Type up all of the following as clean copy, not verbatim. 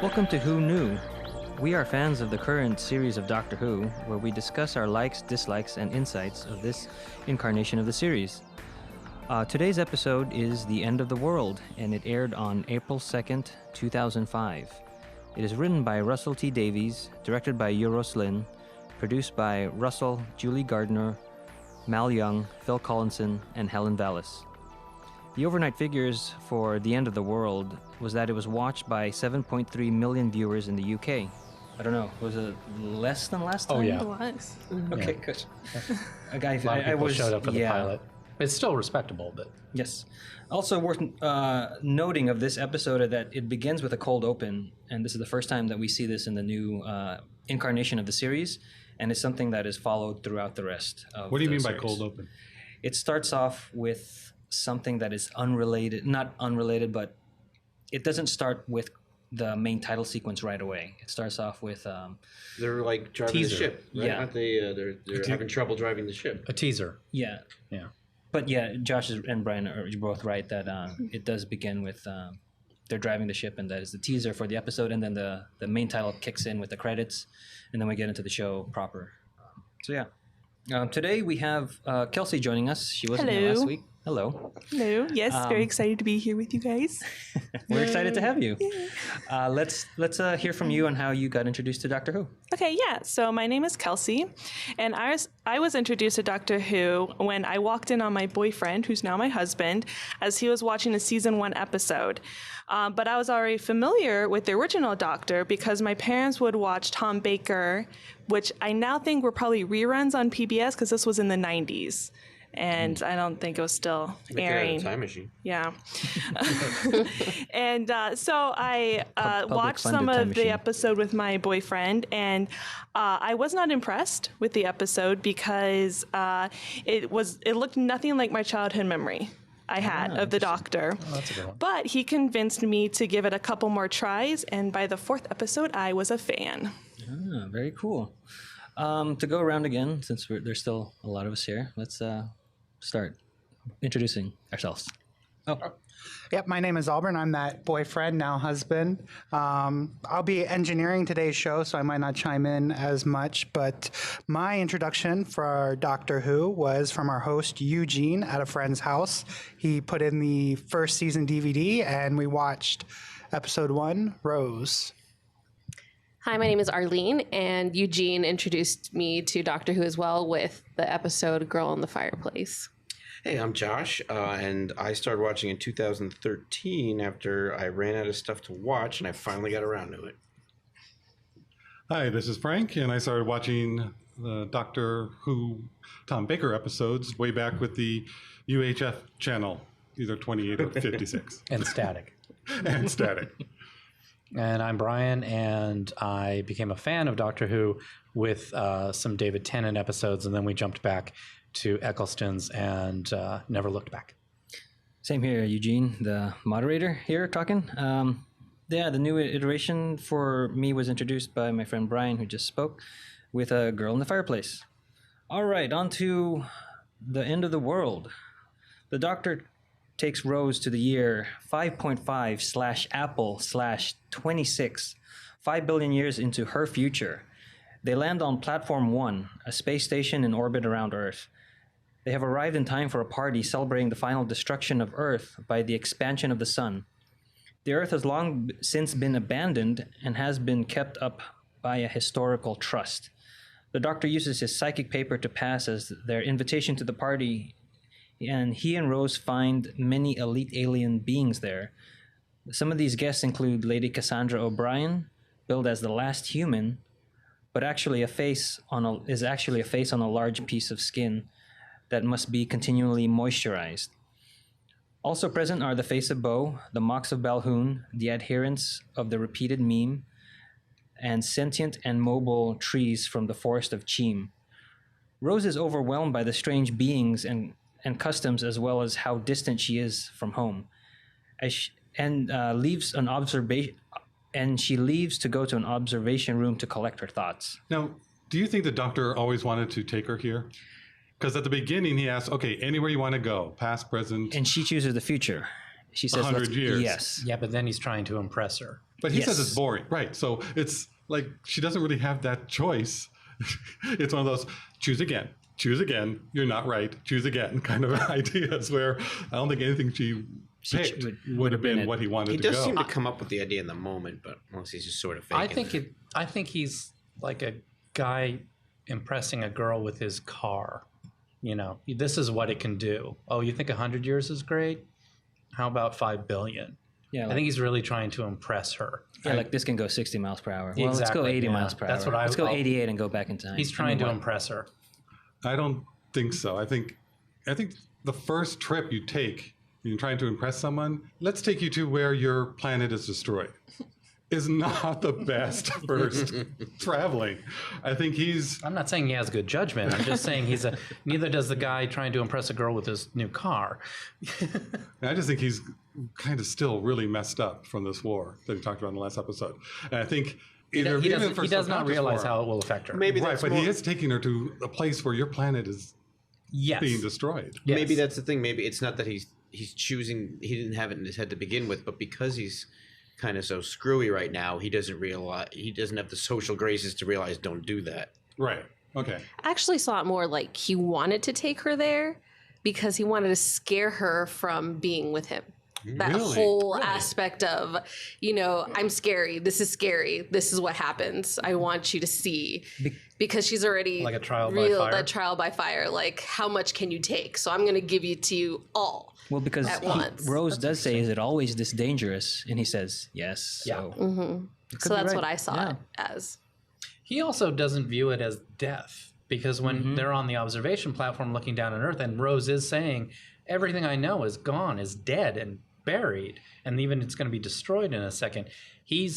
Welcome to Who Knew. We are fans of the current series of Doctor Who, where we discuss our likes, dislikes, and insights of this incarnation of the series. Today's episode is The End of the World, and it aired on April 2nd, 2005. It is written by Russell T. Davies, directed by Euros Lyn, produced by Russell, Julie Gardner, Mal Young, Phil Collinson, and Helen Vallis. The overnight figures for The End of the World was that it was watched by 7.3 million viewers in the UK. I don't know, was it less than last time? Oh, yeah. It was. Okay, good. A lot of people showed up for the pilot. It's still respectable, but... Yes. Also worth noting of this episode that it begins with a cold open, and this is the first time that we see this in the new incarnation of the series, and it's something that is followed throughout the rest of What do you mean series. by cold open? It starts off with something that is unrelated, not unrelated, but it doesn't start with the main title sequence right away. It starts off with they're like driving the ship, right? Yeah. Aren't they? They're having trouble driving the ship. A teaser. yeah. Yeah. But yeah, Josh and Brian are both right that it does begin with they're driving the ship, and that is the teaser for the episode, and then the main title kicks in with the credits, and then we get into the show proper. So yeah, today we have Kelsey joining us. She wasn't here last week. Hello. Hello. Yes, very excited to be here with you guys. We're excited to have you. Let's hear from you on how you got introduced to Doctor Who. Okay, yeah. So my name is Kelsey, and I was introduced to Doctor Who when I walked in on my boyfriend, who's now my husband, as he was watching a season 1 episode. But I was already familiar with the original Doctor because my parents would watch Tom Baker, which I now think were probably reruns on PBS because this was in the 90s. And I don't think it was still airing. Time machine. Yeah. And so I watched some of the episode with my boyfriend, and I was not impressed with the episode because it looked nothing like my childhood memory I had of the Doctor. Oh, that's a good one. But he convinced me to give it a couple more tries, and by the 4th episode, I was a fan. Ah, very cool. To go around again, since there's still a lot of us here, let's start introducing ourselves. Yep, my name is Auburn. I'm that boyfriend, now husband. I'll be engineering today's show, so I might not chime in as much, but my introduction for Doctor Who was from our host, Eugene, at a friend's house. He put in the first season DVD, and we watched episode 1, Rose. Hi, my name is Arlene, and Eugene introduced me to Doctor Who as well with the episode Girl in the Fireplace. Hey, I'm Josh, and I started watching in 2013 after I ran out of stuff to watch, and I finally got around to it. Hi, this is Frank, and I started watching the Doctor Who Tom Baker episodes way back with the UHF channel, either 28 or 56. And Static. And Static. And I'm Brian, and I became a fan of Doctor Who with some David Tennant episodes, and then we jumped back to Eccleston's and never looked back. Same here, Eugene, the moderator here talking. The new iteration for me was introduced by my friend Brian, who just spoke, with a Girl in the Fireplace. All right, on to The End of the World. The Doctor takes Rose to the year 5.5/Apple/26, 5 billion years into her future. They land on Platform 1, a space station in orbit around Earth. They have arrived in time for a party celebrating the final destruction of Earth by the expansion of the sun. The Earth has long since been abandoned and has been kept up by a historical trust. The Doctor uses his psychic paper to pass as their invitation to the party, and he and Rose find many elite alien beings there. Some of these guests include Lady Cassandra O'Brien, billed as the last human, but actually a face on a large piece of skin that must be continually moisturized. Also present are the face of Bo, the Mox of Balhoun, the adherents of the repeated meme, and sentient and mobile trees from the forest of Cheam. Rose is overwhelmed by the strange beings and customs, as well as how distant she is from home, leaves to go to an observation room to collect her thoughts. Now, do you think the Doctor always wanted to take her here? Because at the beginning he asked, okay, anywhere you want to go, past, present. And she chooses the future. she says 100 years. Yes. Yeah, but then he's trying to impress her. But he says Yes. it's boring. Right. So it's like she doesn't really have that choice. It's one of those choose again, you're not right, choose again kind of ideas where I don't think anything she picked would have been what he wanted He to does go. seem to come up with the idea in the moment, but mostly he's just sort of faking I think he's like a guy impressing a girl with his car. You know, this is what it can do. Oh, you think 100 years is great? How about 5 billion? Yeah. I think he's really trying to impress her. Yeah, like this can go 60 miles per hour. Well, let's go Exactly, 80 yeah. miles per That's hour. what Let's go I'll- 88 and go back in time. He's trying to impress her. I don't think so. I think the first trip you take, you're trying to impress someone, let's take you to where your planet is destroyed, is not the best first traveling. I think I'm not saying he has good judgment. I'm just saying neither does the guy trying to impress a girl with his new car. I just think he's kind of still really messed up from this war that he talked about in the last episode. And I think He either does not realize how it will affect her. Maybe Right, that's but more, he is taking her to a place where your planet is Yes. being destroyed. Yes. maybe that's the thing. Maybe it's not that he's choosing. He didn't have it in his head to begin with, but because he's kind of so screwy right now, he doesn't realize. He doesn't have the social graces to realize don't do that. Right. Okay. I actually saw it more like he wanted to take her there because he wanted to scare her from being with him. That Really? whole aspect of, I'm scary. This is scary. This is what happens. I want you to see because she's already Like a trial by fire? That trial by fire. Like, how much can you take? So I'm going to give you to you all. Well, because at once. Rose does say, is it always this dangerous? And he says, yes. Yeah. So, So that's what I saw it as. He also doesn't view it as death because when they're on the observation platform looking down on Earth and Rose is saying, everything I know is gone, is dead and buried, and even it's going to be destroyed in a second. He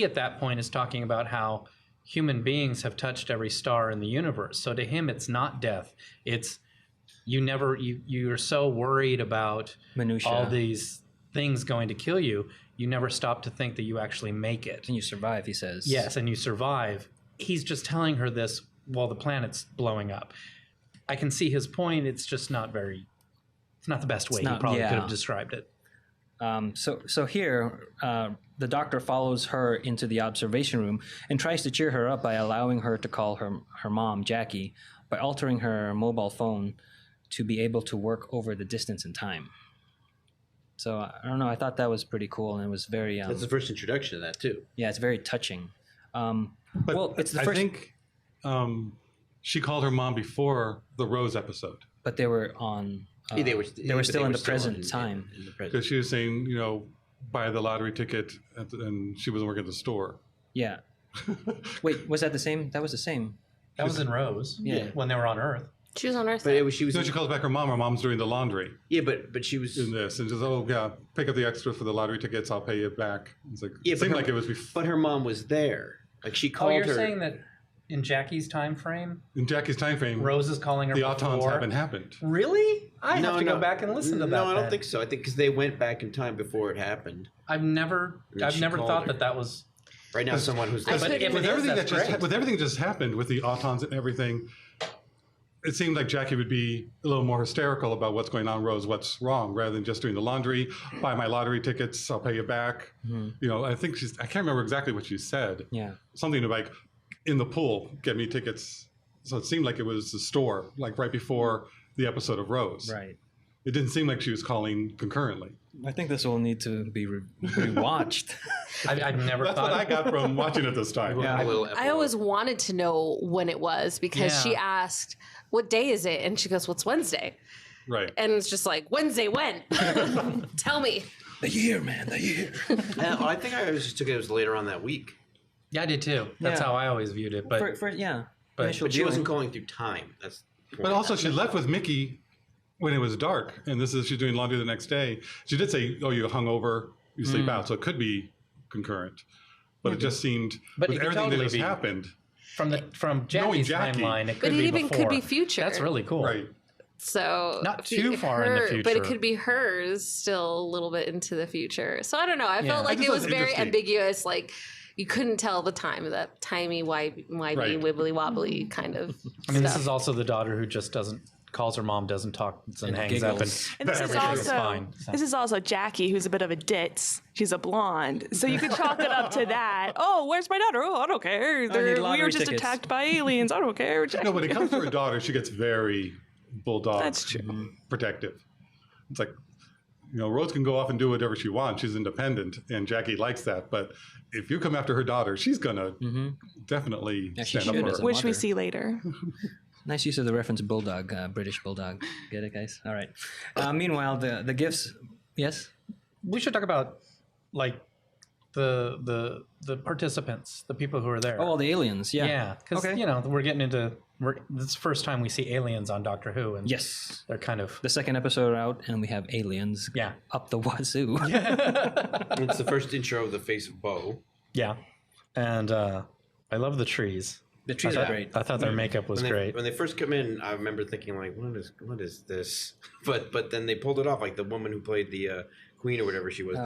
at that point is talking about how human beings have touched every star in the universe. So to him, it's not death. It's you're so worried about Minutia. all these things going to kill you. You never stop to think that you actually make it. And you survive, he says. Yes, and you survive. He's just telling her this while the planet's blowing up. I can see his point. It's just not it's not the best way he probably could have described it. So here, the doctor follows her into the observation room and tries to cheer her up by allowing her to call her mom, Jackie, by altering her mobile phone to be able to work over the distance and time. So I don't know. I thought that was pretty cool, and it was very. That's the first introduction to that too. Yeah, it's very touching. But well, it's the I first. think she called her mom before the Rose episode But they were on. They were still in the present time. In the present. because she was saying, buy the lottery ticket, and she wasn't working at the store. Yeah. Wait, was that the same? That was the same. That was in Rose. Yeah. When they were on Earth. She was on Earth. But she was. So she calls back her mom. Her mom's doing the laundry Yeah, but she was. in this, and says, "Oh yeah, pick up the extra for the lottery tickets. I'll pay you back." It's like Yeah, it seemed but like it was before. But her mom was there. Like she Oh, called you're her. saying that in Jackie's time frame, In Jackie's time frame, Rose is calling her the before? autons haven't happened. Really? I have to go back and listen to that. No, I don't then. think so. I think because they went back in time before it happened. I've never she thought called her. that was. Right now, someone who's I But could- if With it is, everything that's that great. with everything just happened with the autons and everything, it seemed like Jackie would be a little more hysterical about what's going on, Rose, what's wrong, rather than just doing the laundry, buy my lottery tickets, I'll pay you back. I think I can't remember exactly what she said. Yeah. Something like, in the pool, get me tickets. So it seemed like it was the store, like right before the episode of Rose. Right. It didn't seem like she was calling concurrently. I think this will need to be rewatched. I've never That's thought. what I got from watching it this time. a little. I always wanted to know when it was because Yeah. she asked, "What day is it?" And she goes, "What's Wednesday?" Right. And it's just like, "Wednesday when?" Tell me. The year, man, the year. I think I always just took it as later on that week. Yeah, I did too. That's Yeah. how I always viewed it. But But initial But she wasn't viewing. going through time. That's. the But point. also, she left with Mickey when it was dark, and she's doing laundry the next day. She did say, "Oh, you hung over, you sleep out," so it could be concurrent. But it just seemed But with it could everything totally that just be. happened, from Jackie's Jackie. timeline, it could But it be even before. could be future. That's really cool. right? So Not too far in the But future. it could be hers still a little bit into the future. So I don't know. I felt like I just it thought was it was very interesting. ambiguous. Like you couldn't tell the time, that timey, wibey, Right. wibbly wobbly kind of I mean, stuff. this is also the daughter who just doesn't calls her mom, doesn't talk, and hangs up, giggles. And this is everything also fine. So- this is also Jackie, who's a bit of a ditz. She's a blonde, so you could chalk it up to that. Oh, where's my daughter? Oh, I don't care. need We lottery were just tickets. attacked by aliens. I don't care. No, when it comes to her daughter, she gets very bulldog That's true. protective. It's like, Rose can go off and do whatever she wants. She's independent, and Jackie likes that. But if you come after her daughter, she's going to definitely Yeah, she stand up should for as her. a Which we mother. see later. Nice use of the reference bulldog, British bulldog. Get it, guys? All right. Meanwhile, the gifts. Yes. We should talk about like the participants, the people who are there. Oh, the aliens. Yeah. yeah, because Okay. we're getting into this is the first time we see aliens on Doctor Who, and Yes. they're kind of The second episode out, and we have aliens. Yeah. Up the wazoo. It's the first intro of the face of Bo. yeah, and I love the trees. The trees are great. I thought their makeup was great. When they first come in, I remember thinking like, what is this? But then they pulled it off. Like the woman who played the queen or whatever she was.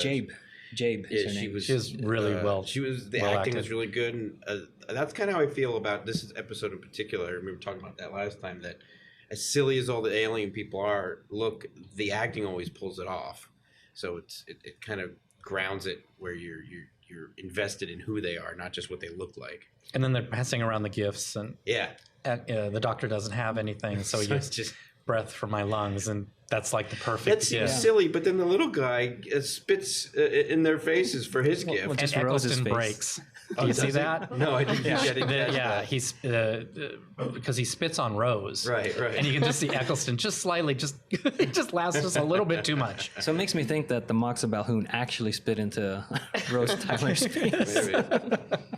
Jabe. Jabe is Yeah, her name. She was really well. She was the well acting acted. was really good, and that's kind of how I feel about this episode in particular. I remember talking about that last time. That as silly as all the alien people are, the acting always pulls it off. So it kind of grounds it where you're invested in who they are, not just what they look like. And then they're passing around the gifts, and Yeah, the doctor doesn't have anything, so he it's gets just. breath from my lungs, and that's like the perfect That seems gift. silly, but then the little guy spits in their faces for his gift. well, And just Rose's Eccleston face. breaks. Do you see that? No, I didn't. Yeah, I didn't catch yeah. that. He's because he spits on Rose, Right. and you can just see Eccleston just slightly, it just lasts just a little bit too much. So it makes me think that the Moxa Balhoun actually spit into Rose Tyler's face.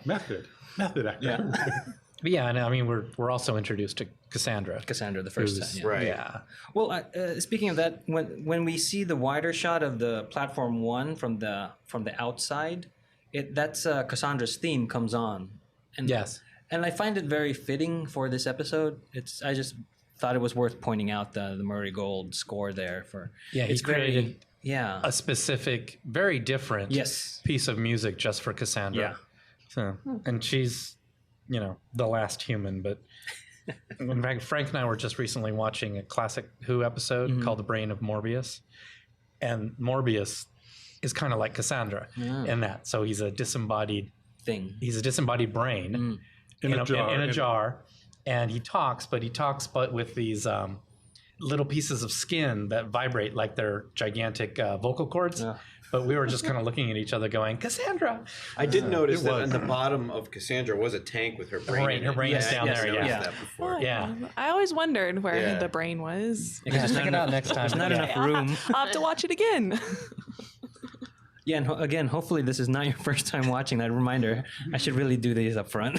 Maybe. Method actor. But yeah, and I mean we're also introduced to Cassandra. Cassandra the first Who's- time. Yeah. Right. Yeah, Well, speaking of that, when we see the wider shot of the platform 1 from the outside, that's Cassandra's theme comes on. And, yes. And I find it very fitting for this episode. I just thought it was worth pointing out the Murray Gold score there for. Yeah, he it's very- created Yeah. a specific, very different Yes. piece of music just for Cassandra. Yeah. So, and she's, the last human. But in fact, Frank and I were just recently watching a classic Who episode called "The Brain of Morbius," and Morbius is kind of like Cassandra in that. So he's a disembodied thing. He's a disembodied brain in a jar, and he talks, but with these little pieces of skin that vibrate like they're gigantic vocal cords. Yeah. But we were just kind of looking at each other going, Cassandra. I did notice that on the bottom of Cassandra was a tank with her brain. Brain- in her it. brain is I down just there, noticed yeah. that before. Yeah. I always wondered where Yeah. the brain was. Because Check it out next time. There's not enough room. I'll have to watch it again. Yeah, and again, hopefully this is not your first time watching. That reminder, I should really do these up front.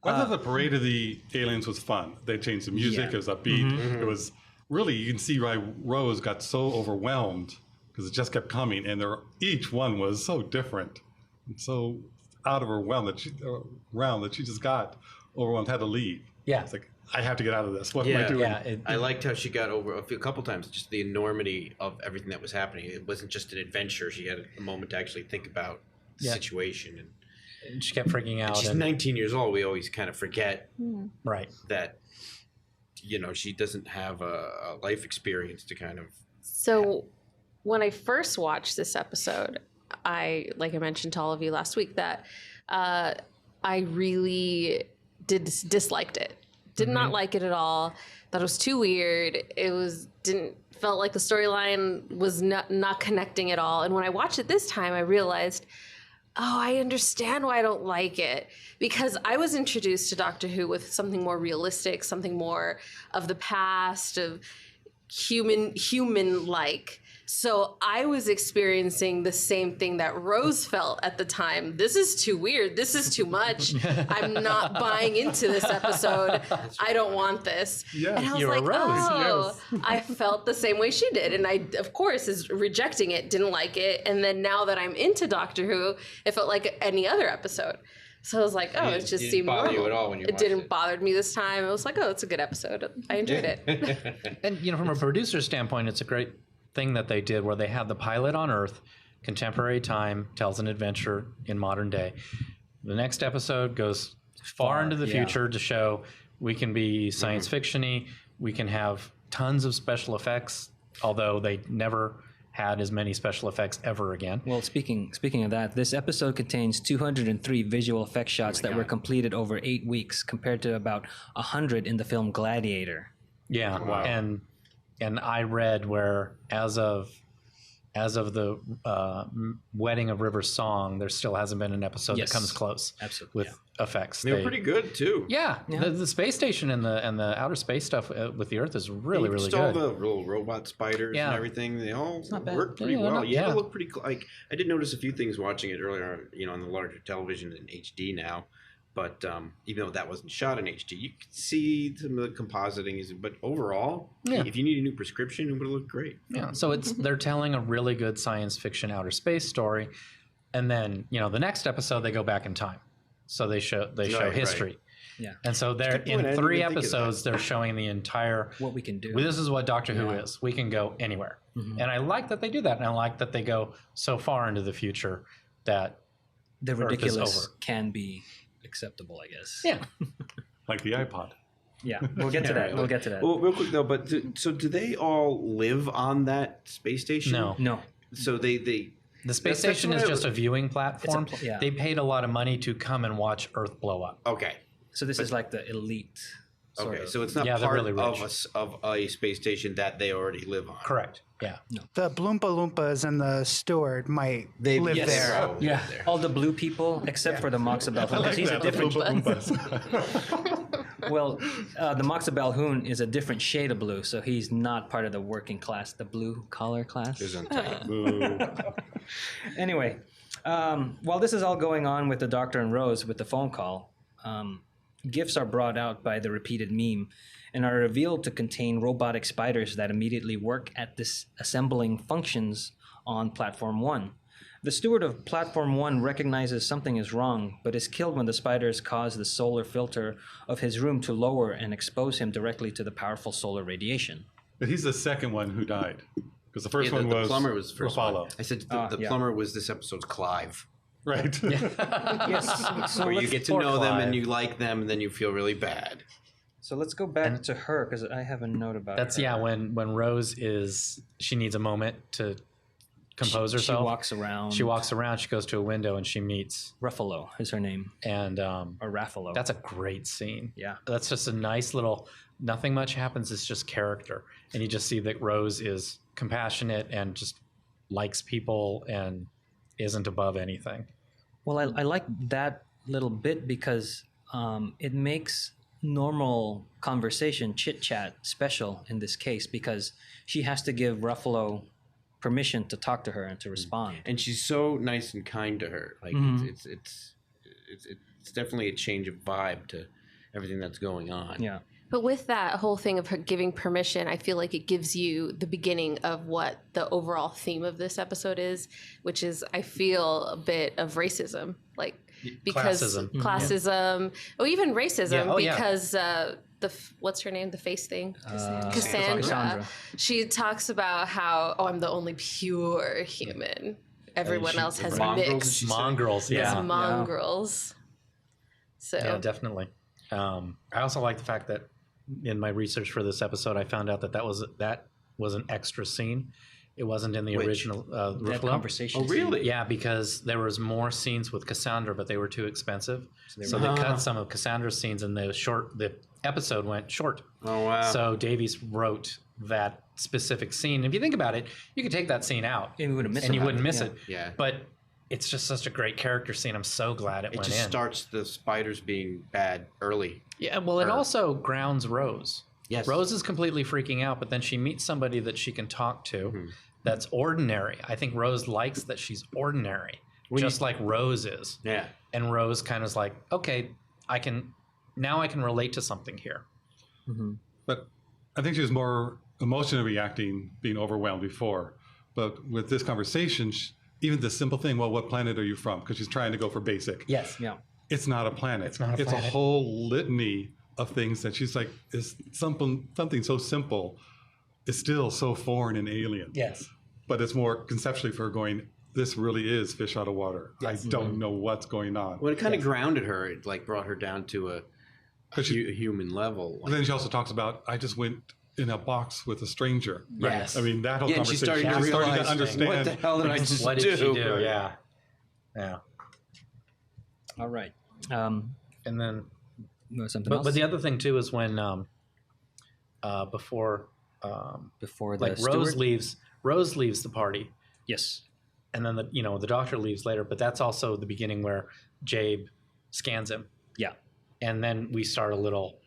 I thought the parade of the aliens was fun. They changed the music. It was upbeat. It was really, you can see why Rose got so overwhelmed because it just kept coming, and each one was so different, and so out of her realm that she just got overwhelmed, had to leave. Yeah. It's like, I have to get out of this. What am I doing? Yeah. I liked how she got over a couple times just the enormity of everything that was happening. It wasn't just an adventure. She had a moment to actually think about the Yeah. situation. And she kept freaking out. She's and- 19 years old. We always kind of forget right. that, she doesn't have a life experience to kind of. So when I first watched this episode, like I mentioned to all of you last week, that I really disliked it. Did not like it at all. Thought it was too weird. Felt like the storyline was not connecting at all. And when I watched it this time, I realized, oh, I understand why I don't like it. Because I was introduced to Doctor Who with something more realistic, something more of the past, of human-like. So I was experiencing the same thing that Rose felt at the time. This is too weird. This is too much. I'm not buying into this episode. I don't want this. Yes, and I was you're like, Rose. oh, I felt the same way she did. And I, of course, is rejecting it, didn't like it. And then now that I'm into Doctor Who, it felt like any other episode. So I was like, oh, it just didn't seemed bother you normal. at all when you It watched didn't it. bother me this time. I was like, oh, it's a good episode. I enjoyed it. And from a producer standpoint, it's a great thing that they did where they had the pilot on Earth, contemporary time, tells an adventure in modern day. The next episode goes far into the future to show We can be science fiction-y. We can have tons of special effects, although they never had as many special effects ever again. Well, speaking of that, this episode contains 203 visual effects shots that were completed over 8 weeks, compared to about 100 in the film Gladiator. Yeah, and I read where as of the wedding of River's song, there still hasn't been an episode that comes close. Absolutely, with effects. They were pretty good too. Yeah. The space station and the outer space stuff with the Earth is really really all good. the little robot spiders and everything. They all work pretty well. You had to look pretty like. I did notice a few things watching it earlier. On the larger television in HD now. But even though that wasn't shot in HD, you could see some of the compositing. But overall, if you need a new prescription, it would look great. Yeah. So they're telling a really good science fiction outer space story, and then the next episode they go back in time, so they show history. Right. Yeah. And so they're in 3 episodes. They're showing the entire what we can do. This is what Doctor Who is. We can go anywhere, and I like that they do that, and I like that they go so far into the future that the ridiculous can be acceptable, I guess. Yeah. Like the iPod. Yeah, we'll get to that. We'll get to that. Well, real quick though, but so do they all live on that space station? No. So they the space station is just a viewing platform. Yeah. They paid a lot of money to come and watch Earth blow up. Okay. So this is like the elite. Okay, of. So it's not part really of a space station that they already live on. Correct. Yeah. No. The Bloompa Loompas and the steward might live there. Oh, Yeah. All the blue people, except for the Moxabel. Like He's a different. the Well, the Moxabel Hoon is a different shade of blue, so he's not part of the working class, the blue collar class. Anyway, while this is all going on with the Doctor and Rose with the phone call, gifts are brought out by the repeated meme and are revealed to contain robotic spiders that immediately work at disassembling functions on Platform 1. The steward of Platform 1 recognizes something is wrong, but is killed when the spiders cause the solar filter of his room to lower and expose him directly to the powerful solar radiation. But he's the second one who died. Because the first one was the plumber was the first Rapallo. one. I said the plumber was this episode's Clive. Right. Yes. So where you get to know them and you like them, and then you feel really bad. So let's go back to her, because I have a note about her. When Rose she needs a moment to compose herself. She walks around, she goes to a window, and she meets Ruffalo is her name. And or Raffalo. That's a great scene. Yeah. That's just a nice little, nothing much happens, it's just character. And you just see that Rose is compassionate and just likes people and isn't above anything. Well, I like that little bit because it makes normal conversation, chit-chat, special in this case, because she has to give Ruffalo permission to talk to her and to respond. And she's so nice and kind to her. Like it's definitely a change of vibe to everything that's going on. Yeah. But with that whole thing of her giving permission, I feel like it gives you the beginning of what the overall theme of this episode is, which is, I feel, a bit of racism. Like, because classism, or even racism, because what's her name? The face thing? Cassandra. She talks about how, I'm the only pure human. Everyone else has mixed. Mongrels, yeah. Mongrels. So. Yeah, definitely. I also like the fact that in my research for this episode, I found out that was an extra scene. It wasn't in the original that conversation. Oh, really? Yeah, because there was more scenes with Cassandra, but they were too expensive. So they cut some of Cassandra's scenes, and the episode went short. Oh, wow. So Davies wrote that specific scene. If you think about it, you could take that scene out. And you wouldn't miss it. Yeah. But it's just such a great character scene. I'm so glad it went in. It just starts the spiders being bad early. Yeah, well, it also grounds Rose. Yes. Rose is completely freaking out, but then she meets somebody that she can talk to that's ordinary. I think Rose likes that she's ordinary, just like Rose is. Yeah. And Rose kind of is like, okay, I can relate to something here. Mm-hmm. But I think she was more emotionally reacting, being overwhelmed before. But with this conversation, even the simple thing, well, what planet are you from? Because she's trying to go for basic. Yes. Yeah. It's not a planet. It's not a planet. It's a whole litany of things that she's like, is something so simple is still so foreign and alien. Yes. But it's more conceptually for her going, this really is fish out of water. Yes. I don't know what's going on. Well, it kind of grounded her. It like brought her down to human level. And then she also talks about, I just went in a box with a stranger. Yes. I mean, that whole Yeah, and she conversation. started to She's starting realize, to understand. what the hell did I just What do? did she do? Yeah. Yeah. All right. And then, Something else? but the other thing too is when before Before the like steward? Rose leaves the party, Yes. and then the doctor leaves later. But that's also the beginning where Jabe scans him, Yeah. and then we start a little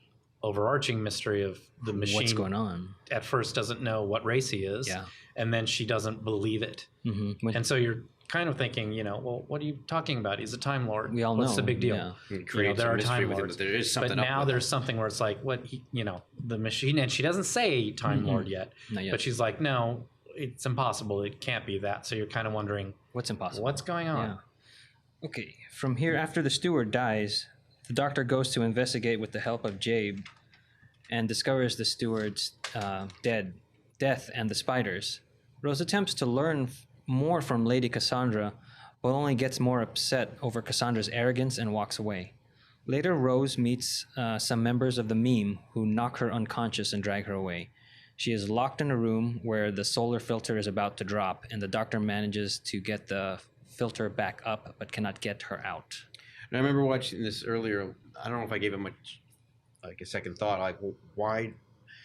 overarching mystery of the machine. What's going on? At first, doesn't know what race he is, Yeah. and then she doesn't believe it, Mm-hmm. and so you're kind of thinking, well, what are you talking about? He's a Time Lord. We all What's know. the big deal? Yeah. It creates there a are mystery Time with him, Lords. but there is something But up now with there's it. something where it's like, the machine, and she doesn't say Time Lord yet, Not yet. but she's like, no, it's impossible. It can't be that. So you're kind of wondering, What's impossible? what's going on? Yeah. Okay. From here, after the steward dies, the doctor goes to investigate with the help of Jabe and discovers the steward's death and the spiders. Rose attempts to learn more from Lady Cassandra, but only gets more upset over Cassandra's arrogance and walks away. Later, Rose meets some members of the meme who knock her unconscious and drag her away. She is locked in a room where the solar filter is about to drop, and the doctor manages to get the filter back up but cannot get her out. And I remember watching this earlier. I don't know if I gave it much, like a second thought. Like, well, why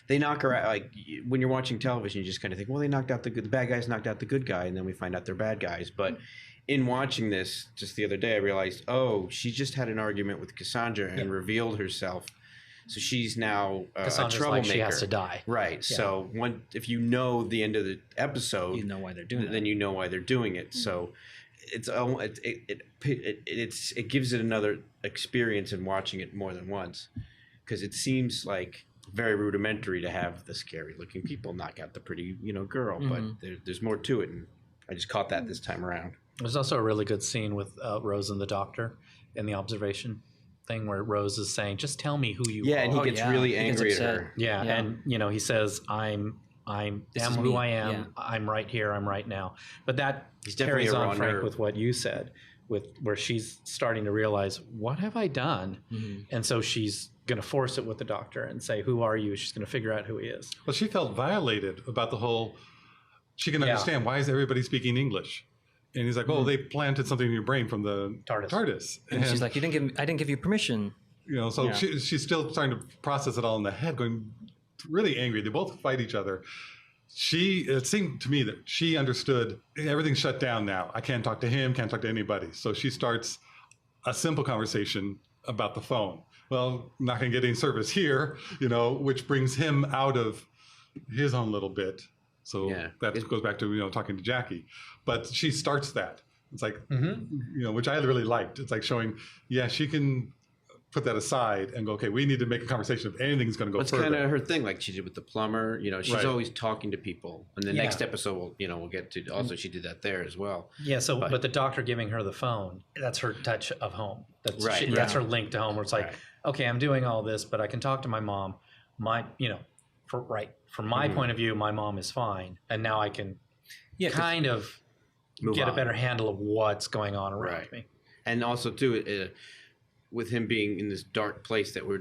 they knock her out? Like when you're watching television, you just kind of think, well, they knocked out the bad guys, knocked out the good guy, and then we find out they're bad guys. But in watching this just the other day, I realized, oh, she just had an argument with Cassandra and revealed herself. So she's now a Cassandra's troublemaker. like she has to die. Right. Yeah. So if you know the end of the episode, You know why they're doing then that. you know why they're doing it. So it gives it another experience in watching it more than once, because it seems like very rudimentary to have the scary looking people knock out the pretty girl, but there's more to it, and I just caught that this time around. There's also a really good scene with Rose and the doctor in the observation thing where Rose is saying, just tell me who you are. And he gets really He gets angry at upset. her. Yeah, Yeah. and he says, I'm This am is who me. I am. Yeah. I'm right here. I'm right now. But that He's definitely carries a on, raw Frank, nerve. with what you said, with where she's starting to realize, what have I done? And so she's going to force it with the doctor and say, who are you? She's going to figure out who he is. Well, she felt violated about the whole. She can understand why is everybody speaking English, and he's like, "Oh, they planted something in your brain from the TARDIS." And she's like, I didn't give you permission. So Yeah. she's still starting to process it all in the head, going really angry. They both fight each other. It seemed to me that she understood everything's shut down now. I can't talk to him, can't talk to anybody. So she starts a simple conversation about the phone. Well, not going to get any service here, which brings him out of his own little bit. So that goes back to, talking to Jackie. But she starts that. It's like, which I really liked. It's like showing, she can put that aside and go, okay, we need to make a conversation if anything's going to go That's further. kind of her thing, like she did with the plumber. She's Right. always talking to people. And the next episode, we'll get to. Also, she did that there as well. Yeah. So, but the doctor giving her the phone, that's her touch of home. That's Right. That's her link to home. Where it's like, okay, I'm doing all this, but I can talk to my mom. From my point of view, my mom is fine, and now I can kind of get a better handle of what's going on around me. And also, too, with him being in this dark place that we're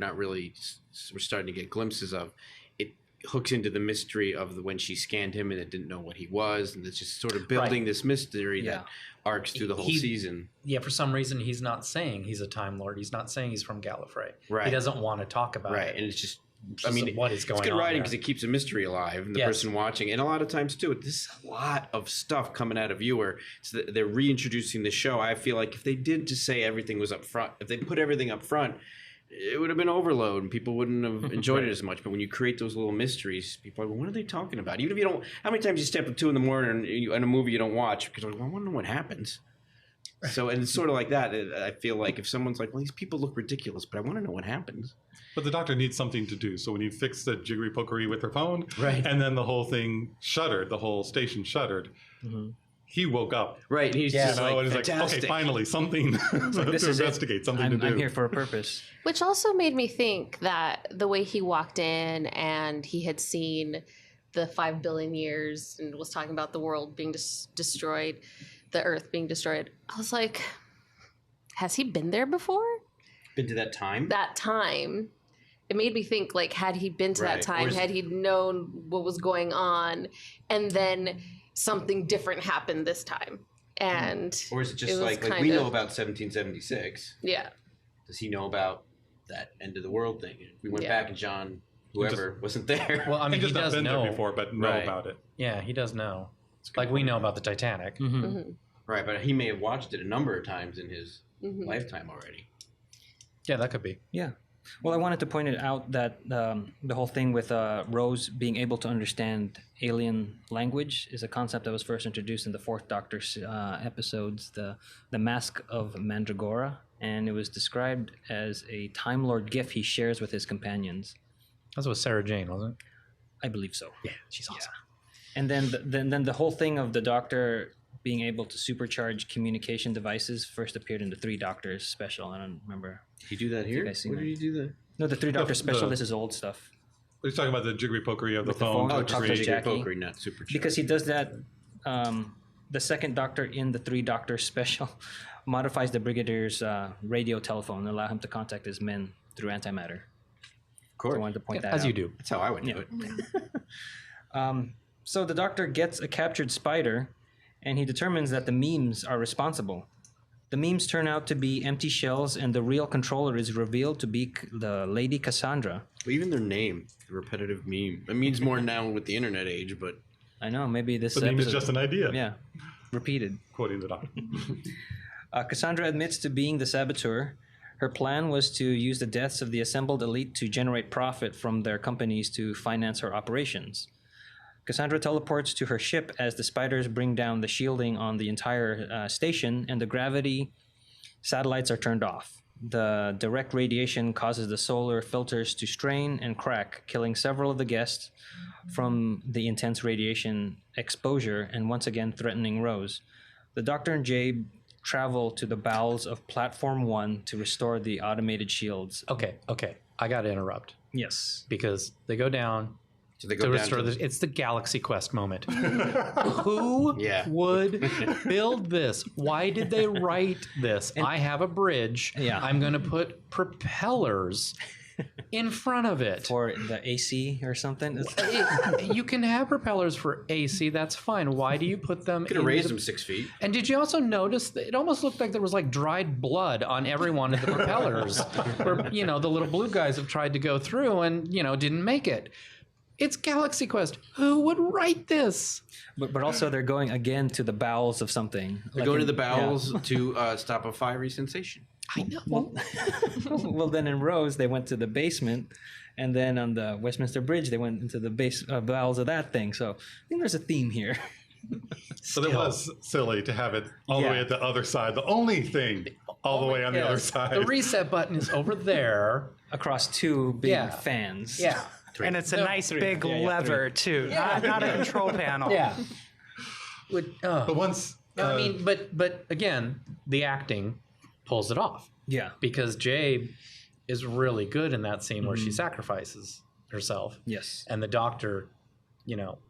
starting to get glimpses of, it hooks into the mystery of when she scanned him and it didn't know what he was, and it's just sort of building this mystery that arcs through the whole season. Yeah, for some reason he's not saying he's a Time Lord. He's not saying he's from Gallifrey. Right. He doesn't want to talk about it. And it's just. What is going on? It's good writing there. because it keeps a mystery alive and the person watching. And a lot of times, too, there's a lot of stuff coming out of viewer. So they're reintroducing the show. I feel like if they did just say everything was up front, if they put everything up front, it would have been overload and people wouldn't have enjoyed it as much. But when you create those little mysteries, people are like, well, what are they talking about? Even if you don't, how many times you step up 2 in the morning in a movie you don't watch because like, well, I want to know what happens. So, and it's sort of like that. I feel like if someone's like, well, these people look ridiculous, but I want to know what happens. But the doctor needs something to do. So when he fixed the jiggery pokery with her phone, and then the whole thing shuttered, the whole station shuttered, he woke up. Right. He's just like, and he's like, okay, finally, something to investigate, something to do. I'm here for a purpose. Which also made me think that the way he walked in and he had seen the 5 billion years and was talking about the world being destroyed, the Earth being destroyed, I was like, has he been there before? Been to that time? That time. it made me think, like, had he been to that Right. time, Or is had he known what was going on, and then something different happened this time. And Or is it just was like kind we know of- about 1776? Yeah. Does he know about that end of the world thing? If we went Yeah. back and John, whoever, wasn't there. Well, I mean, He's he just not does been know there before, but know Right. about it. Yeah, he does know. Like we know about the Titanic. Right, but he may have watched it a number of times in his Mm-hmm. lifetime already. Yeah, that could be. Yeah. Well, I wanted to point it out that the whole thing with Rose being able to understand alien language is a concept that was first introduced in the Fourth Doctor's episodes, the Mask of Mandragora, and it was described as a Time Lord gift he shares with his companions. That was Sarah Jane, wasn't it? I believe so. Yeah, she's awesome. And then the whole thing of the Doctor being able to supercharge communication devices first appeared in the Three Doctors special. I don't remember. Did he do that here? guys seen Where that? did he do that? No, the Three Doctors the- special. This is old stuff. He's talking about the jiggery pokery of the With the phone. phone? Oh, Talk just to Jiggery Jackie. Pokery, not Supercharged. Because he does that. The second Doctor in the Three Doctors special modifies the Brigadier's radio telephone and allow him to contact his men through antimatter. of course. I wanted to point that As out. you do. That's how I would do Yeah. it. So the Doctor gets a captured spider, and he determines that the memes are responsible. The memes turn out to be empty shells, and the real controller is revealed to be the Lady Cassandra. But even their name, the repetitive meme, it means more now with the internet age, but I know, maybe this The name is episode- just an idea. Yeah, repeated. Quoting the doctor. Cassandra admits to being the saboteur. Her plan was to use the deaths of the assembled elite to generate profit from their companies to finance her operations. Cassandra teleports to her ship as the spiders bring down the shielding on the entire station, and the gravity satellites are turned off. The direct radiation causes the solar filters to strain and crack, killing several of the guests from the intense radiation exposure and once again threatening Rose. The Doctor and Jabe travel to the bowels of Platform 1 to restore the automated shields. Okay. I got to interrupt Yes. because they go down so they to go down restore to this. It's the Galaxy Quest moment. Who Yeah. would build this? Why did they write this? I have a bridge. Yeah. I'm going to put propellers in front of it. For the AC or something. You can have propellers for AC. That's fine. Why do you put them? could have raised them 6 feet. And did you also notice that it almost looked like there was like dried blood on every one of the propellers, where the little blue guys have tried to go through and didn't make it. It's Galaxy Quest. Who would write this? But also they're going again to the bowels of something. They go to the bowels to stop a fiery sensation. I know. Well, then in Rose, they went to the basement, and then on the Westminster Bridge, they went into the bowels of that thing. So I think there's a theme here. So it was silly to have it all the way at the other side. The only thing all the way on the other side. The reset button is over there. Across two big Yeah. fans. Yeah. And it's a nice big lever, too. Not a control panel. Yeah. But once... I mean, but again, the acting pulls it off Yeah. because Jabe is really good in that scene where she sacrifices herself. Yes. And the Doctor,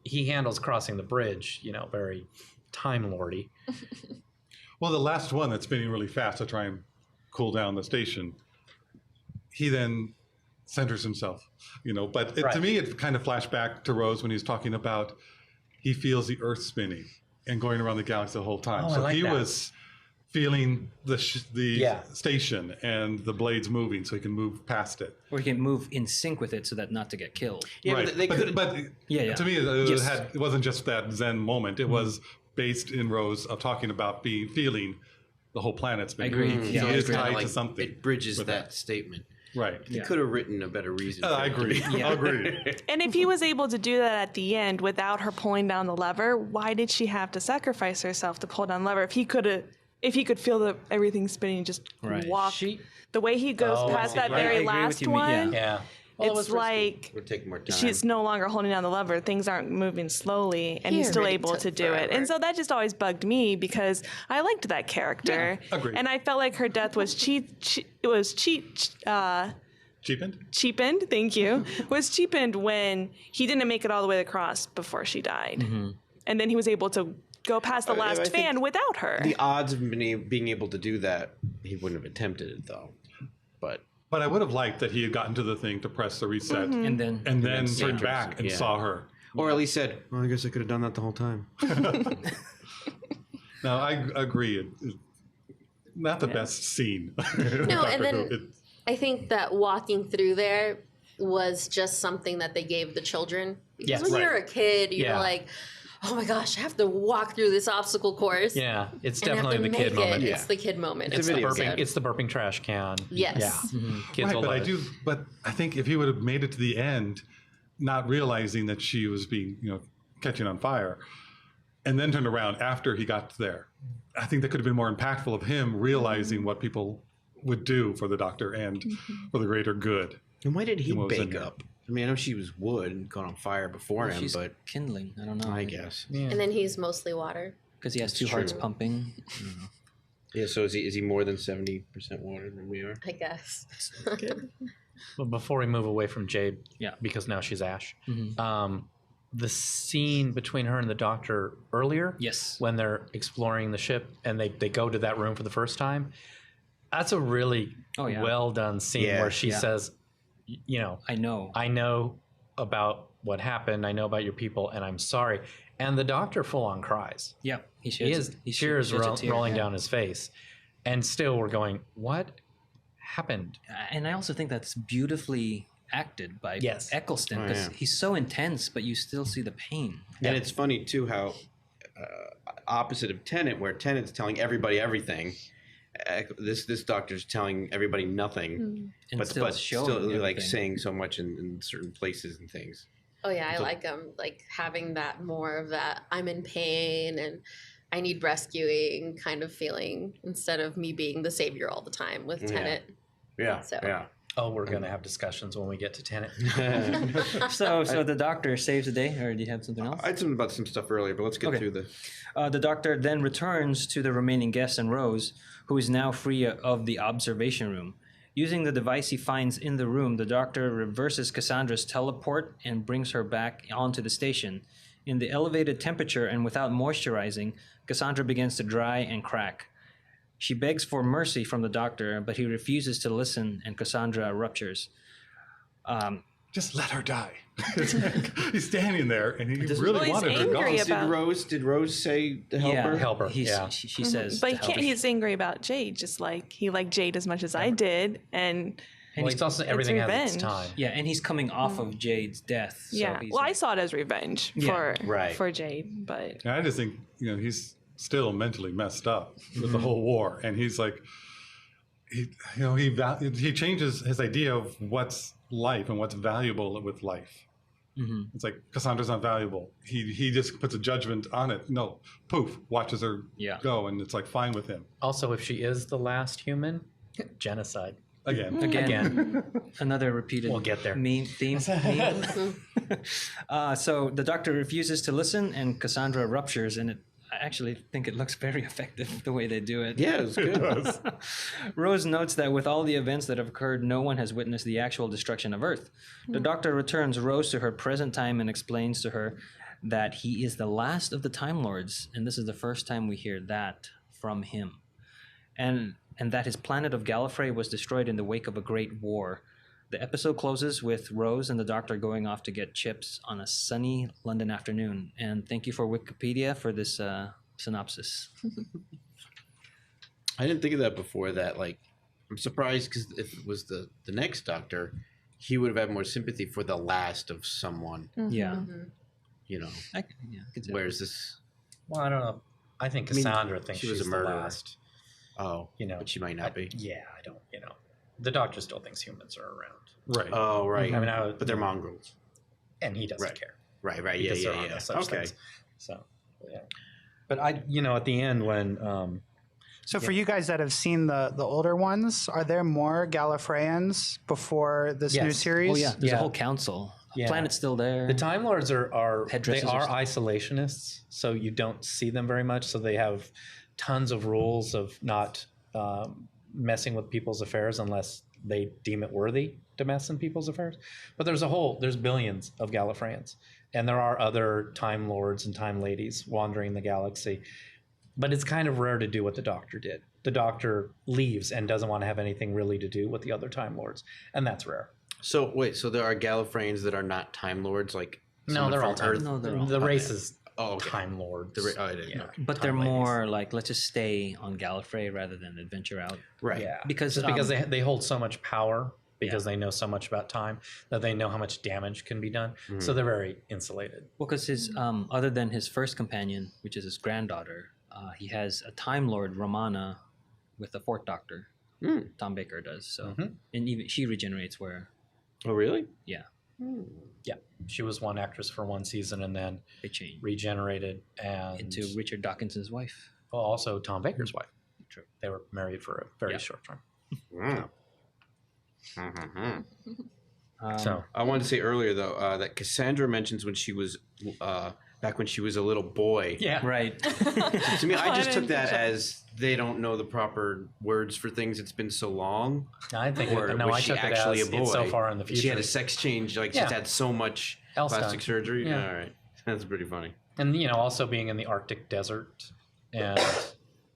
he handles crossing the bridge, very Time Lordy. Well, the last one that's spinning really fast to try and cool down the station, he then centers himself, But to me, it kind of flashed back to Rose when he's talking about he feels the Earth spinning and going around the galaxy the whole time. Oh, I So like he that. was feeling the station and the blades moving so he can move past it. Or you can move in sync with it so that not to get killed. Yeah, Right. but they could. But Yeah. to me, Yes. it wasn't just that Zen moment. It was based in Rose of talking about feeling the whole planet spinning. agree. He Yeah, I is agree. tied like, to something. It bridges with that statement. Right. He could have written a better reason. I for it to agree. be- I agree. And if he was able to do that at the end without her pulling down the lever, why did she have to sacrifice herself to pull down the lever? If he could feel everything spinning, just Right. walk. She- The way he goes Oh, I past see. that Right. I very agree with last you, one, Yeah. Well, it was it's like Would take more time. she's no longer holding down the lever. Things aren't moving slowly, and He he's still already able took to do it. forever. And so that just always bugged me because I liked that character. Yeah, agreed. And I felt like her death was cheapened. Thank you. Was cheapened when he didn't make it all the way across before she died, and then he was able to go past the I last think fan without her. The odds of being able to do that, he wouldn't have attempted it though. But But I would have liked that he had gotten to the thing to press the reset And then turned back and saw her. Or at least said, well, I guess I could have done that the whole time. No, I agree. Not the best scene. No, and then I think that walking through there was just something that they gave the children. Because when you're a kid, you're like, oh my gosh, I have to walk through this obstacle course. Yeah, it's and I have definitely to the kid make it. moment. It's the kid moment. It's the burping trash can. Yes. Yeah. Kids will love it. But I think if he would have made it to the end, not realizing that she was being, catching on fire, and then turned around after he got there, I think that could have been more impactful of him realizing what people would do for the doctor and for the greater good. And why did he bake up? I mean, I know she was wood and caught on fire before him, she's but kindling. I don't know. I guess. Yeah. And then he's mostly water. Because he has two hearts pumping. Yeah. So is he more than 70% water than we are? I guess. Well, before we move away from Jade, Yeah. because now she's Ash, the scene between her and the doctor earlier, Yes. when they're exploring the ship and they go to that room for the first time, that's a really well done scene where she says, I know. I know about what happened. I know about your people, and I'm sorry. And the doctor full on cries. Yeah. He Tears sheds a tear, rolling down his face. And still we're going, what happened? And I also think that's beautifully acted by Eccleston, because he's so intense, but you still see the pain. And it's funny too how opposite of Tennant, where Tennant's telling everybody everything, this doctor's telling everybody nothing, And still like saying so much in certain places and things. Oh yeah, I like like having that more of that I'm in pain and I need rescuing kind of feeling instead of me being the savior all the time with Tennant. Yeah. So. Yeah. Oh, we're going to have discussions when we get to Tenet. So the doctor saves the day, or do you have something else? I had something about some stuff earlier, but let's get through the... The doctor then returns to the remaining guests and Rose, who is now free of the observation room. Using the device he finds in the room, the doctor reverses Cassandra's teleport and brings her back onto the station. In the elevated temperature and without moisturizing, Cassandra begins to dry and crack. She begs for mercy from the doctor, but he refuses to listen, and Cassandra ruptures. Just let her die. He's standing there, and he really wanted her gone. Did Rose say to help her? Help her. She says. But he's angry about Jade, just like he liked Jade as much as I did, and he's also everything has its time. Yeah, and he's coming off of Jade's death. So I saw it as revenge for Jade, but I just think he's still mentally messed up with the whole war, and he's like, he changes his idea of what's life and what's valuable with life. It's like Cassandra's not valuable. He just puts a judgment on it. No, poof, watches her go, and it's like fine with him. Also, if she is the last human, genocide. Again. Another repeated we'll get there. theme. So the doctor refuses to listen, and Cassandra ruptures, and I actually think it looks very effective the way they do it. Yeah, it's good. Rose notes that with all the events that have occurred, no one has witnessed the actual destruction of Earth. The doctor returns Rose to her present time and explains to her that he is the last of the Time Lords, and this is the first time we hear that from him. And that his planet of Gallifrey was destroyed in the wake of a great war. The episode closes with Rose and the doctor going off to get chips on a sunny London afternoon. And thank you for Wikipedia for this synopsis. I didn't think of that before. That I'm surprised because if it was the next doctor, he would have had more sympathy for the last of someone. Yeah. Whereas this... Well, I don't know. I think Cassandra thinks she was she's a murderer. the last. Oh, but she might not be. Yeah, I don't. The doctor still thinks humans are around. Right. Oh, right. I mean, but they're mongrels, and he doesn't care. Right. Because there are no such things. So, yeah. But at the end when. So for you guys that have seen the older ones, are there more Gallifreyans before this new series? Oh yeah, there's a whole council. Yeah. Planet's still there. The Time Lords are Headdresses are isolationists, so you don't see them very much. So they have tons of rules of not messing with people's affairs unless they deem it worthy to mess in people's affairs. But there's billions of Gallifreyans, and there are other Time Lords and Time Ladies wandering the galaxy. But it's kind of rare to do what the Doctor did. The Doctor leaves and doesn't want to have anything really to do with the other Time Lords, and that's rare. So wait, so there are Gallifreyans that are not Time Lords, like No, someone they're from all Time. Earth? No, they're all. The race is Oh, okay. Time Lords. I didn't know. But they're more like, let's just stay on Gallifrey rather than adventure out. Right. Yeah, Because, just because they hold so much power, because they know so much about time, that they know how much damage can be done. So they're very insulated. Well, because his other than his first companion, which is his granddaughter, he has a Time Lord, Romana, with the Fourth Doctor. Tom Baker does so, and even she regenerates. Where Oh, really? yeah, Yeah, she was one actress for one season and then they change regenerated and into Richard Dawkinson's wife. also Tom Baker's wife. True. They were married for a very short time. So I wanted to say earlier though that Cassandra mentions when she was back when she was a little boy. yeah, Right. To me, I just I took didn't that catch as they don't know the proper words for things. It's been so long. I think Or no, was I she took it actually as a boy? it's so far in the future. She had a sex change, like she's Yeah. had so much Else plastic done. surgery. Yeah. All right, that's pretty funny. And also being in the Arctic desert and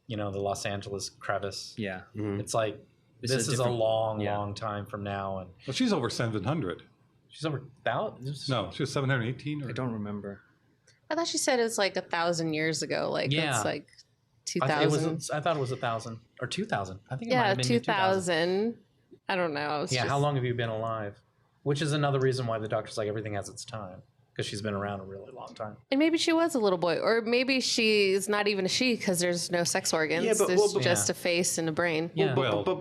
the Los Angeles crevice. Yeah. It's like This this is is a different- long time from now, and Well, she's over 700. she's over about No, she was 718. I Or don't remember. I thought she said it's like 1,000 years ago. Like Yeah. that's like I 2,000. thought it was 1,000 or 2,000. I think it might Yeah, have been 2,000. I don't know. It's Yeah, just- how long have you been alive? Which is another reason why the Doctor's like everything has its time, because she's been around a really long time. And maybe she was a little boy, or maybe she's not even a she because there's no sex organs. Yeah, but- there's well, but- just a face and a brain. Yeah. Well, But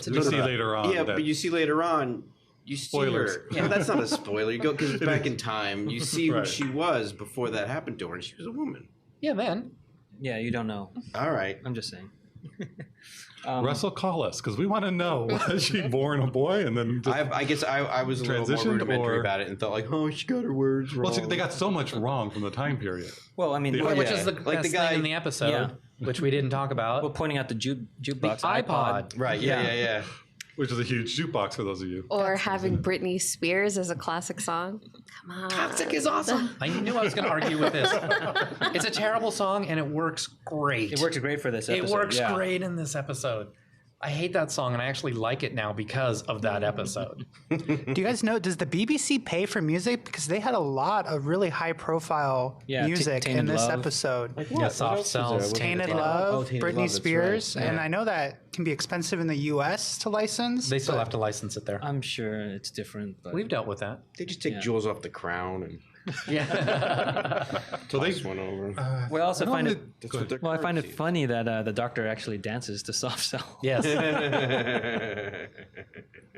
we see later on. Yeah, that but you see later on. You see Spoilers. her. Yeah, that's not a spoiler. You go because it's back in time. You see who Right. she was before that happened to her, and she was a woman. Yeah, then. Yeah, you don't know. All right. I'm just saying. Russell, call us because we want to know, was she born a boy and then just I guess I was a little more Transitioned, rudimentary or- about it and thought like, oh, she got her words wrong. well, see, they got so much wrong from the time period. Well, I mean, Yeah. well, Which yeah. is the Like best the guy- thing in the episode, Yeah. which we didn't talk about. well, pointing out the jukebox, iPod. right. Yeah. Which is a huge jukebox for those of you. Or having Britney Spears as a classic song. Come on. Toxic is awesome. I knew I was going to argue with this. It's a terrible song, and it works great. It works great for this episode. It works yeah. great in this episode. I hate that song, and I actually like it now because of that episode. Do you guys know, does the BBC pay for music? Because they had a lot of really high profile Yeah, music Tainted in this Love. episode. Yeah, Soft Cells. Tainted Oh, Love, Tainted Britney Love, that's Spears, right. and Yeah. I know that can be expensive in the US to license. They still but- have to license it there. I'm sure it's different, but We've dealt with that. They just take Yeah. jewels off the crown and Yeah. So they toss one over. we also find it. That's what their Well, I find it currency funny that the Doctor actually dances to Soft Cell. Yes.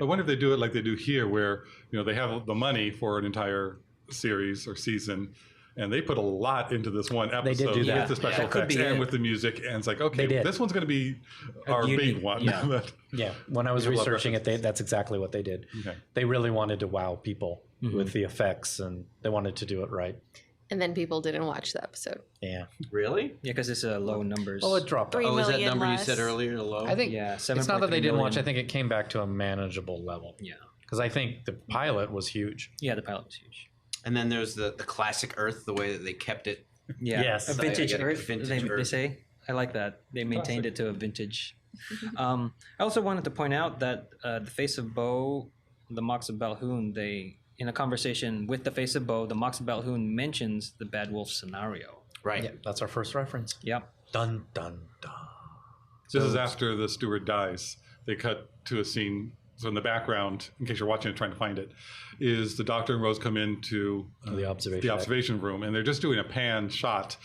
I wonder if they do it like they do here, where they have the money for an entire series or season, and they put a lot into this one episode. did do that. with the special Yeah, it could effects be and it. with the music, and it's like, They okay, did. this one's going to be our unique- big one. yeah. But- Yeah. When I was People love researching it, references. that's exactly what they did. Okay. They really wanted to wow people with the effects, and they wanted to do it right. And then people didn't watch the episode. Yeah. Really? Yeah, because it's low numbers. Well, it dropped. Three off. Oh, is that million number less. you said earlier low? I think Yeah, it's not that 7.3 they didn't watch. million. I think it came back to a manageable level. Yeah, Because I think the pilot was huge. yeah, the pilot was huge. And then there's the classic Earth, the way that they kept it. Yeah, Yes. a vintage I get it. Earth. Vintage They Earth. say. I like that. They maintained it to a vintage. I also wanted to point out that the Face of Bo, the Mox of Balhoun, they in a conversation with the Face of Bo, the Mox of Balhoun mentions the Bad Wolf scenario. Right. Yeah, that's our first reference. Yep. Dun dun dun. This is after the steward dies. They cut to a scene. So in the background, in case you're watching it trying to find it, is the Doctor and Rose come into The observation deck. observation room, and they're just doing a pan shot,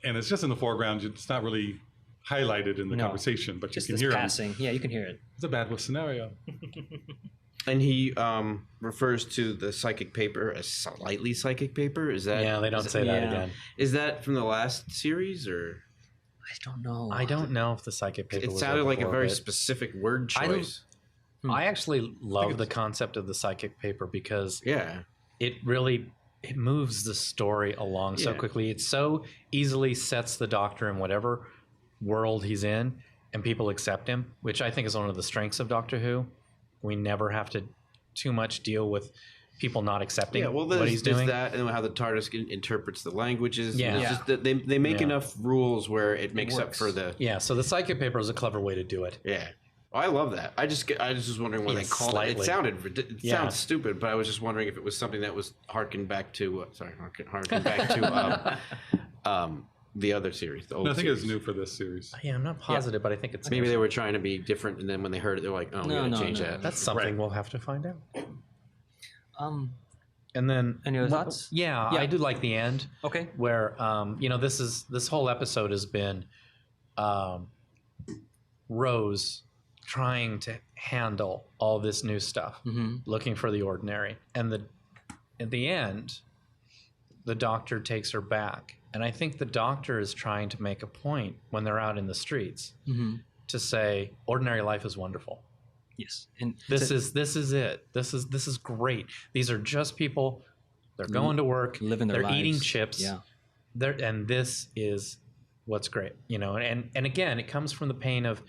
and it's just in the foreground. It's not really highlighted in the No. conversation, but Just you this can hear passing. Yeah, you can hear it. It's a Bad Wolf scenario. And he refers to the psychic paper as slightly psychic paper. Is that? Yeah, they don't is say that yeah. again. Is that from the last series or? I don't know. I don't know if the psychic paper It was sounded like a before, very but specific word I don't- choice. I actually love the concept of the psychic paper because Yeah. it really it moves the story along so Yeah. quickly. It so easily sets the Doctor in whatever world he's in, and people accept him, which I think is one of the strengths of Doctor Who. We never have to too much deal with people not accepting well, what he's doing. That, and how the TARDIS interprets the languages. Yeah. It's just that they make enough rules where it makes up for the. Yeah, so the psychic paper is a clever way to do it. Yeah. I love that. I just was wondering what they called it. It sounds stupid, but I was just wondering if it was something that was harken back to the other series. The old I think series. it's new for this series. Yeah, I'm not positive, but I think it's Maybe they were trying to be different, and then when they heard it, they're like, "Oh, we gotta change that." That's something we'll have to find out. And then any other thoughts? Yeah, I do like the end. Okay. Where this whole episode has been Rose trying to handle all this new stuff, looking for the ordinary, and at the end, the Doctor takes her back, and I think the Doctor is trying to make a point when they're out in the streets to say ordinary life is wonderful. Yes, and this is it. This is great. These are just people. They're going to work, living their lives. They're eating chips. Yeah, and this is what's great. And again, it comes from the pain of.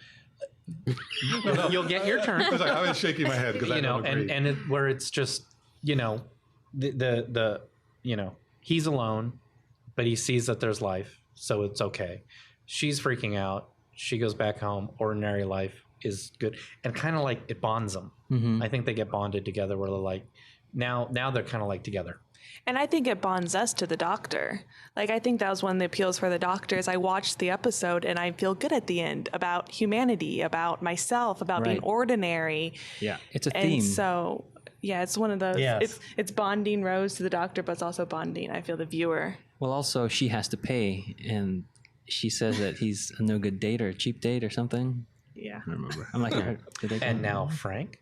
You'll get your turn. I was shaking my head because I don't agree. Where it's just the he's alone, but he sees that there's life, so it's okay. She's freaking out. She goes back home. Ordinary life is good, and kind of like it bonds them. I think they get bonded together. Where they're like now they're kind of like together. And I think it bonds us to the Doctor. Like, I think that was one of the appeals for the Doctor is I watched the episode and I feel good at the end about humanity, about myself, about being ordinary. Yeah, it's a theme. And so, yeah, it's one of those. Yes. It's bonding Rose to the Doctor, but it's also bonding, I feel, the viewer. Well, also, she has to pay, and she says that he's a no good date or a cheap date or something. Yeah. I don't remember. I'm like, And now Frank.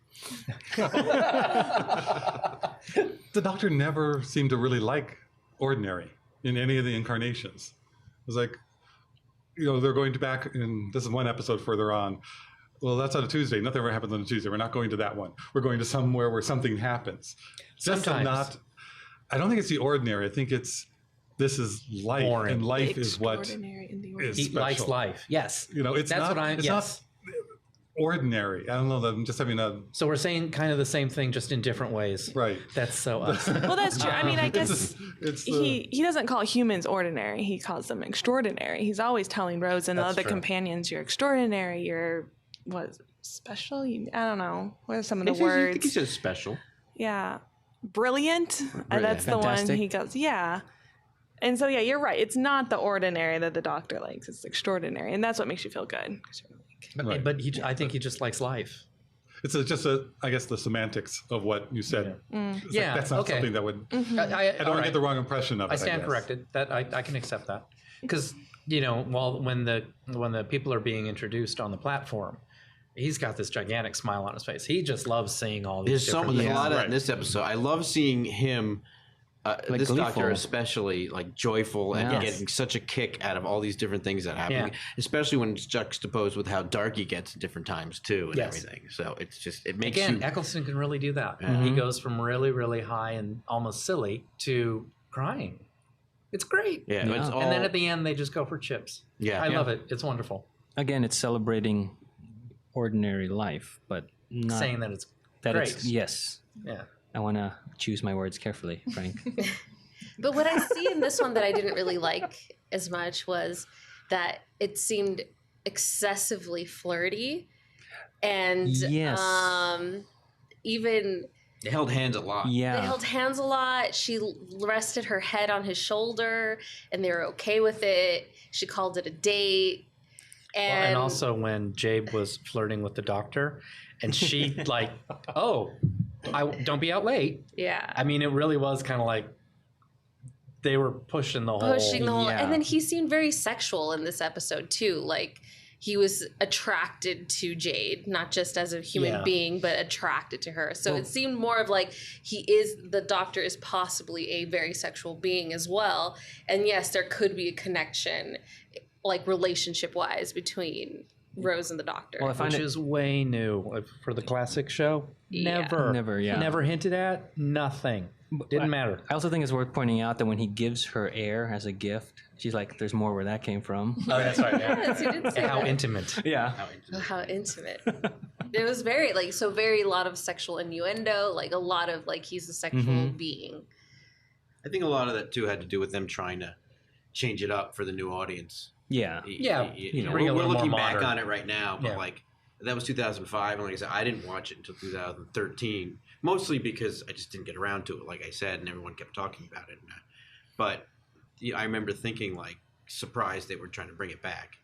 The Doctor never seemed to really like ordinary in any of the incarnations. It was like, they're going to back, and this is one episode further on. Well, that's on a Tuesday. Nothing ever happens on a Tuesday. We're not going to that one. We're going to somewhere where something happens. Sometimes. I don't think it's the ordinary. I think this is life, Boring. and life is what is He special. likes life. Yes. It's That's not, what it's not ordinary. I don't know. I'm just having a... So we're saying kind of the same thing, just in different ways. Right. That's so us. Well, that's true. I mean, I guess it's he doesn't call humans ordinary. He calls them extraordinary. He's always telling Rose and the other true. companions, you're extraordinary, you're, special? I don't know. What are some of the I words? think he says special. Yeah. Brilliant. That's the one Fantastic. he goes, yeah. And so, yeah, you're right. It's not the ordinary that the Doctor likes. It's extraordinary. And that's what makes you feel good. Right. But I think he just likes life. It's I guess, the semantics of what you said. It's Yeah, that's not okay. something that would... I I don't want to get the wrong impression of it. I stand guess. corrected. That I can accept that, because when the people are being introduced on the platform, he's got this gigantic smile on his face. He just loves seeing all these. There's a lot of that in this episode. I love seeing him. This gleeful. Doctor especially joyful and Yes. getting such a kick out of all these different things that happen, Yeah. especially when it's juxtaposed with how dark he gets at different times too, and Yes. everything. So it's just it makes Again, you. Eccleston can really do that. He goes from really, really high and almost silly to crying. It's great. Yeah, Yeah. it's all. And then at the end, they just go for chips. Yeah. I Yeah. love it. It's wonderful. Again, it's celebrating ordinary life, but not Saying that it's that great. it's yes. Yeah. I want to choose my words carefully, Frank. But what I see in this one that I didn't really like as much was that it seemed excessively flirty, and Yes. even They held hands a lot. Yeah. they held hands a lot. She rested her head on his shoulder, and they were okay with it. She called it a date, And also when Jabe was flirting with the Doctor, and she don't be out late. yeah, I mean, it really was kind of like they were pushing the whole. Yeah. And then he seemed very sexual in this episode too. Like he was attracted to Jade, not just as a human being, but attracted to her. So it seemed more of like the Doctor is possibly a very sexual being as well. And yes, there could be a connection, like relationship wise, between Rose and the Doctor. Well, I find Which it is way new for the classic show. Yeah. Never hinted at. Nothing. Didn't matter. I also think it's worth pointing out that when he gives her air as a gift, she's like, "There's more where that came from." Oh, that's right. Yeah. Yes, you did say How that. intimate. Yeah. Oh, how intimate. It was very very lot of sexual innuendo, like a lot of like he's a sexual being. I think a lot of that too had to do with them trying to change it up for the new audience. Yeah. Bring a We're little looking more back modern. on it right now, but like that was 2005, and like I said, I didn't watch it until 2013, mostly because I just didn't get around to it, like I said, and everyone kept talking about it. But I remember thinking like surprised they were trying to bring it back,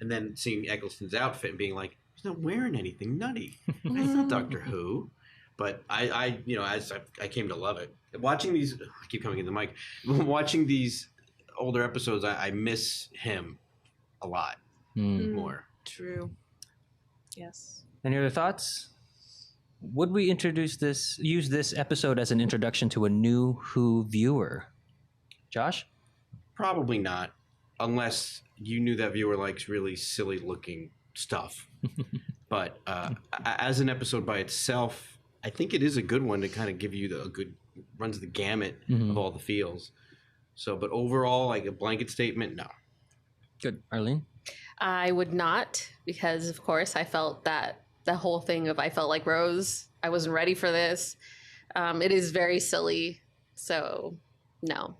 and then seeing Eccleston's outfit and being like, he's not wearing anything nutty. That's not Doctor Who. But I as I came to love it. Watching these, I keep coming in the mic. Watching these older episodes, I miss him a lot more. True. Yes. Any other thoughts? Would we use this episode as an introduction to a new Who viewer? Josh? Probably not, unless you knew that viewer likes really silly looking stuff. But as an episode by itself, I think it is a good one to kind of give you a good runs the gamut of all the feels. So, but overall, like a blanket statement, no. Good. Arlene? I would not, because of course I felt that the whole thing of I felt like Rose, I wasn't ready for this. It is very silly, so no.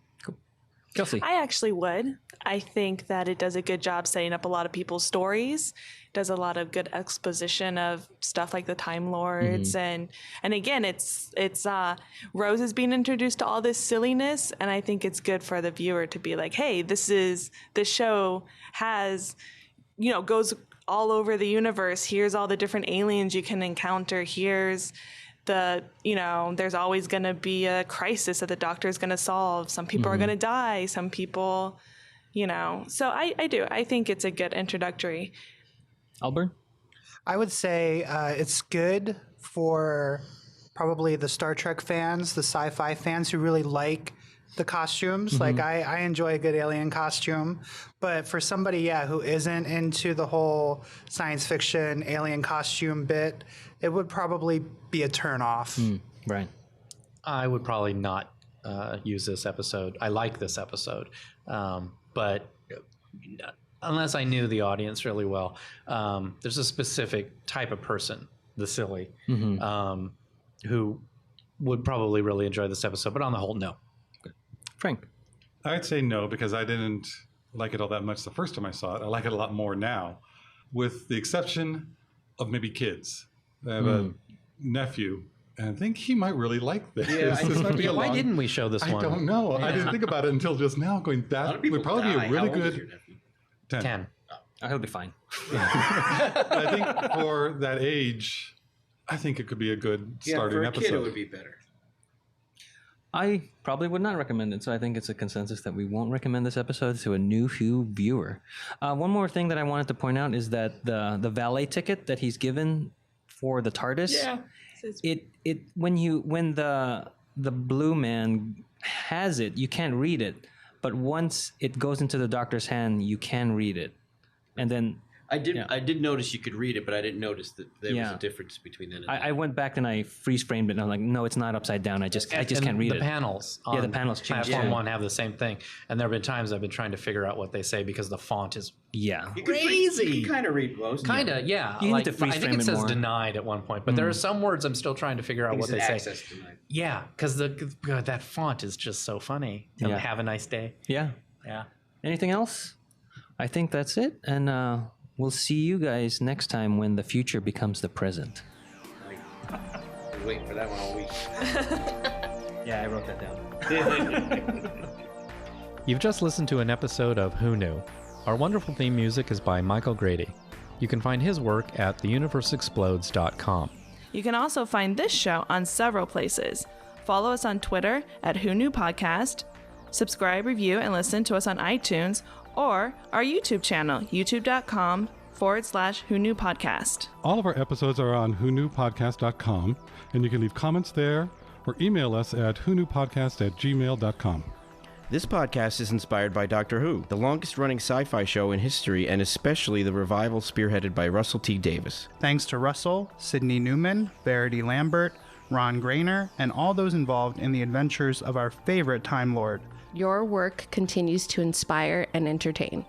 Kelsey? I actually would. I think that it does a good job setting up a lot of people's stories. Does a lot of good exposition of stuff like the Time Lords, and again, it's Rose is being introduced to all this silliness, and I think it's good for the viewer to be like, hey, this show has, goes all over the universe. Here's all the different aliens you can encounter. Here's there's always going to be a crisis that the Doctor is going to solve. Some people are going to die. Some people, So I do. I think it's a good introductory. Alburn? I would say it's good for probably the Star Trek fans, the sci-fi fans who really like the costumes. Like I enjoy a good alien costume, but for somebody, who isn't into the whole science fiction alien costume bit, it would probably be a turn off. Right. I would probably not use this episode. I like this episode, but unless I knew the audience really well, there's a specific type of person, the silly, who would probably really enjoy this episode. But on the whole, no. Frank? I'd say no, because I didn't like it all that much the first time I saw it. I like it a lot more now, with the exception of maybe kids. I have a nephew, and I think he might really like this. This might be Why didn't we show this one? I don't know. I didn't think about it until just now, going, that would probably be a really good... 10. He'll be fine. I think for that age, I think it could be a good starting for a episode. kid, it would be better. I probably would not recommend it, so I think it's a consensus that we won't recommend this episode to a new Who viewer. One more thing that I wanted to point out is that the valet ticket that he's given for the TARDIS, when the blue man has it, you can't read it, but once it goes into the Doctor's hand, you can read it, and then. I did notice you could read it, but I didn't notice that there was a difference between then and then. I went back and I freeze framed it, and I'm like, no, it's not upside down. I just can't read it. The panels on the panels change. Platform 1 have the same thing. And there have been times I've been trying to figure out what they say because the font is crazy. You can kind of read most. Kind of, yeah. You need to freeze I frame think it it says more. denied at one point, but there are some words I'm still trying to figure out what they say. Access denied. Yeah, because that font is just so funny. Yeah. Have a nice day. Yeah. Yeah. Anything else? I think that's it, and we'll see you guys next time when the future becomes the present. I was waiting for that one all week. Yeah, I wrote that down. You've just listened to an episode of Who Knew. Our wonderful theme music is by Michael Grady. You can find his work at theuniverseexplodes.com. You can also find this show on several places. Follow us on Twitter at whonewpodcast. Subscribe, review, and listen to us on iTunes or our YouTube channel, youtube.com/whonewpodcast. All of our episodes are on whonewpodcast.com, and you can leave comments there or email us at whonewpodcast@gmail.com. This podcast is inspired by Doctor Who, the longest-running sci-fi show in history, and especially the revival spearheaded by Russell T. Davies. Thanks to Russell, Sidney Newman, Verity Lambert, Ron Grainer, and all those involved in the adventures of our favorite Time Lord. Your work continues to inspire and entertain.